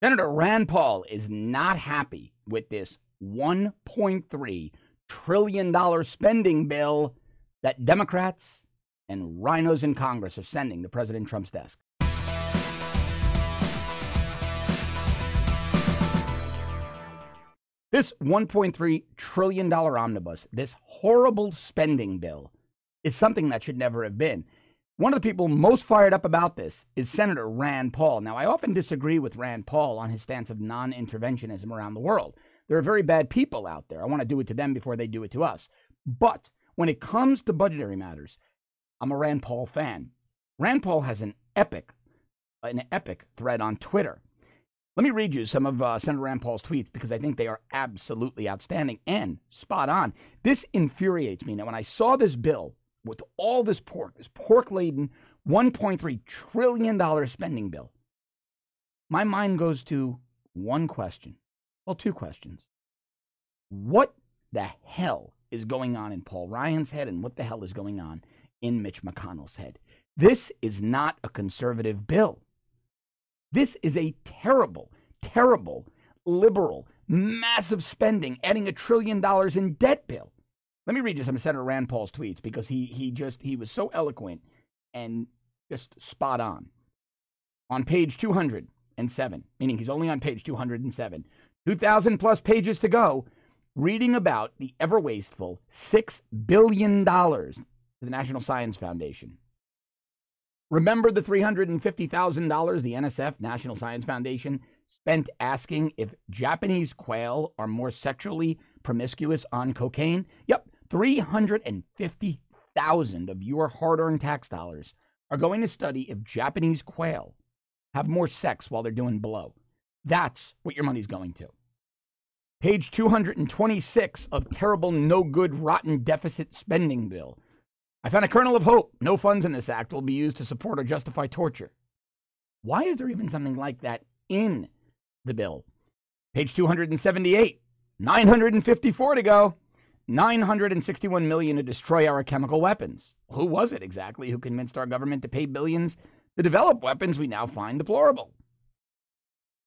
Senator Rand Paul is not happy with this $1.3 trillion spending bill that Democrats and rhinos in Congress are sending to President Trump's desk. This $1.3 trillion omnibus, this horrible spending bill, is something that should never have been. One of the people most fired up about this is Senator Rand Paul. Now, I often disagree with Rand Paul on his stance of non-interventionism around the world. There are very bad people out there. I want to do it to them before they do it to us. But when it comes to budgetary matters, I'm a Rand Paul fan. Rand Paul has an epic thread on Twitter. Let me read you some of Senator Rand Paul's tweets because I think they are absolutely outstanding and spot on. This infuriates me. Now, when I saw this bill with all this pork-laden $1.3 trillion spending bill, my mind goes to one question. Well, two questions. What the hell is going on in Paul Ryan's head, and what the hell is going on in Mitch McConnell's head? This is not a conservative bill. This is a terrible, terrible, liberal, massive spending, adding $1 trillion in debt bill. Let me read you some of Senator Rand Paul's tweets because he was so eloquent and just spot on. On page 207, meaning he's only on page 207, 2,000 plus pages to go, reading about the ever wasteful $6 billion to the National Science Foundation. Remember the $350,000 the NSF, National Science Foundation, spent asking if Japanese quail are more sexually promiscuous on cocaine? Yep, 350,000 of your hard-earned tax dollars are going to study if Japanese quail have more sex while they're doing blow. That's what your money's going to. Page 226 of terrible, no good, rotten deficit spending bill. I found a kernel of hope. No funds in this act will be used to support or justify torture. Why is there even something like that in the bill? Page 278, 954 to go. $961 million to destroy our chemical weapons. Who was it exactly who convinced our government to pay billions to develop weapons we now find deplorable?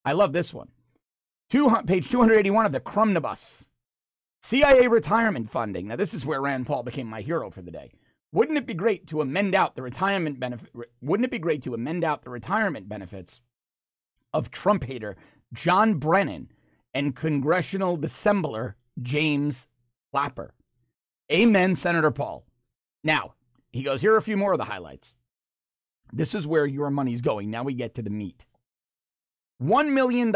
I love this one. Page 281 of the Omnibus. CIA retirement funding. Now, this is where Rand Paul became my hero for the day. Wouldn't it be great to amend out the retirement benefit? Wouldn't it be great to amend out the retirement benefits of Trump hater John Brennan and congressional dissembler James Clapper? Amen, Senator Paul. Now, he goes, here are a few more of the highlights. This is where your money's going. Now we get to the meat. $1 million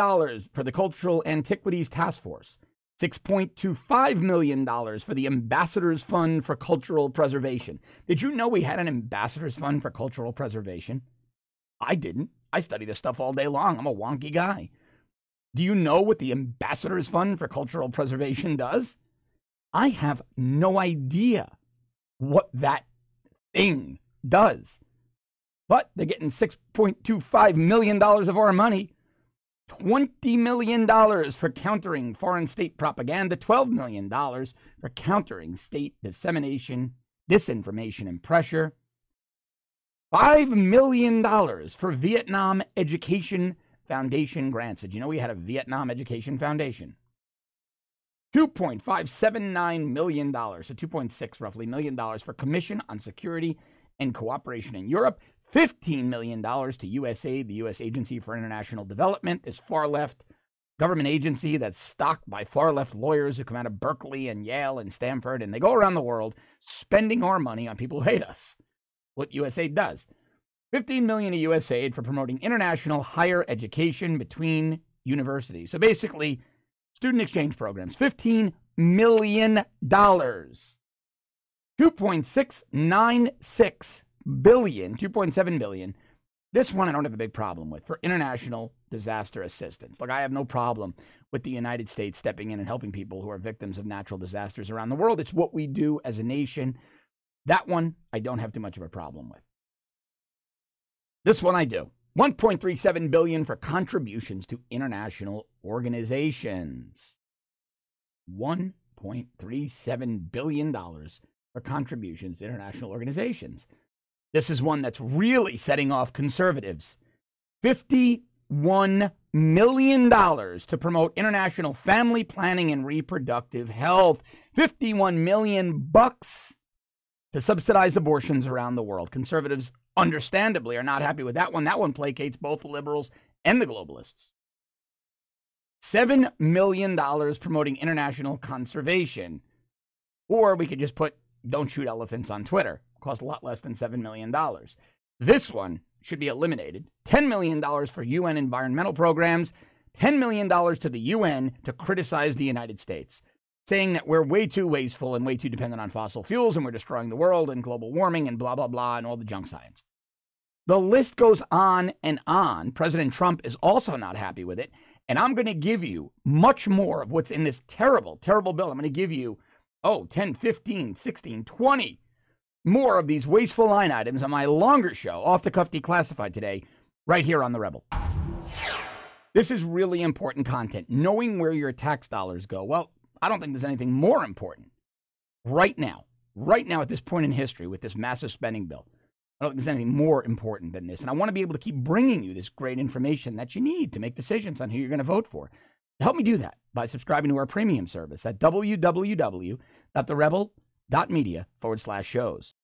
for the Cultural Antiquities Task Force. $6.25 million for the Ambassadors Fund for Cultural Preservation. Did you know we had an Ambassadors Fund for Cultural Preservation? I didn't. I study this stuff all day long. I'm a wonky guy. Do you know what the Ambassadors Fund for Cultural Preservation does? I have no idea what that thing does. But they're getting $6.25 million of our money. $20 million for countering foreign state propaganda, $12 million for countering state dissemination, disinformation, and pressure, $5 million for Vietnam Education Foundation grants. Did you know we had a Vietnam Education Foundation? $2.579 million, so $2.6 roughly million for Commission on Security and Cooperation in Europe, $15 million to USAID, the U.S. Agency for International Development, this far-left government agency that's stocked by far-left lawyers who come out of Berkeley and Yale and Stanford, and they go around the world spending our money on people who hate us. What USAID does. $15 million to USAID for promoting international higher education between universities. So basically, student exchange programs. $15 million. $2.696 billion, $2.7 billion. This one I don't have a big problem with, for international disaster assistance. Look, I have no problem with the United States stepping in and helping people who are victims of natural disasters around the world. It's what we do as a nation. That one I don't have too much of a problem with. This one I do. $1.37 billion for contributions to international organizations. $1.37 billion for contributions to international organizations. This is one that's really setting off conservatives. $51 million to promote international family planning and reproductive health. $51 million to subsidize abortions around the world. Conservatives, understandably, are not happy with that one. That one placates both the liberals and the globalists. $7 million promoting international conservation. Or we could just put, don't shoot elephants on Twitter. Cost a lot less than $7 million. This one should be eliminated. $10 million for UN environmental programs. $10 million to the UN to criticize the United States, saying that we're way too wasteful and way too dependent on fossil fuels and we're destroying the world and global warming and blah, blah, blah, and all the junk science. The list goes on and on. President Trump is also not happy with it. And I'm going to give you much more of what's in this terrible, terrible bill. I'm going to give you, 10, 15, 16, 20 more of these wasteful line items on my longer show, Off the Cuff Declassified, today, right here on The Rebel. This is really important content. Knowing where your tax dollars go. Well, I don't think there's anything more important right now at this point in history with this massive spending bill. I don't think there's anything more important than this. And I want to be able to keep bringing you this great information that you need to make decisions on who you're going to vote for. Help me do that by subscribing to our premium service at www.therebel.media/shows.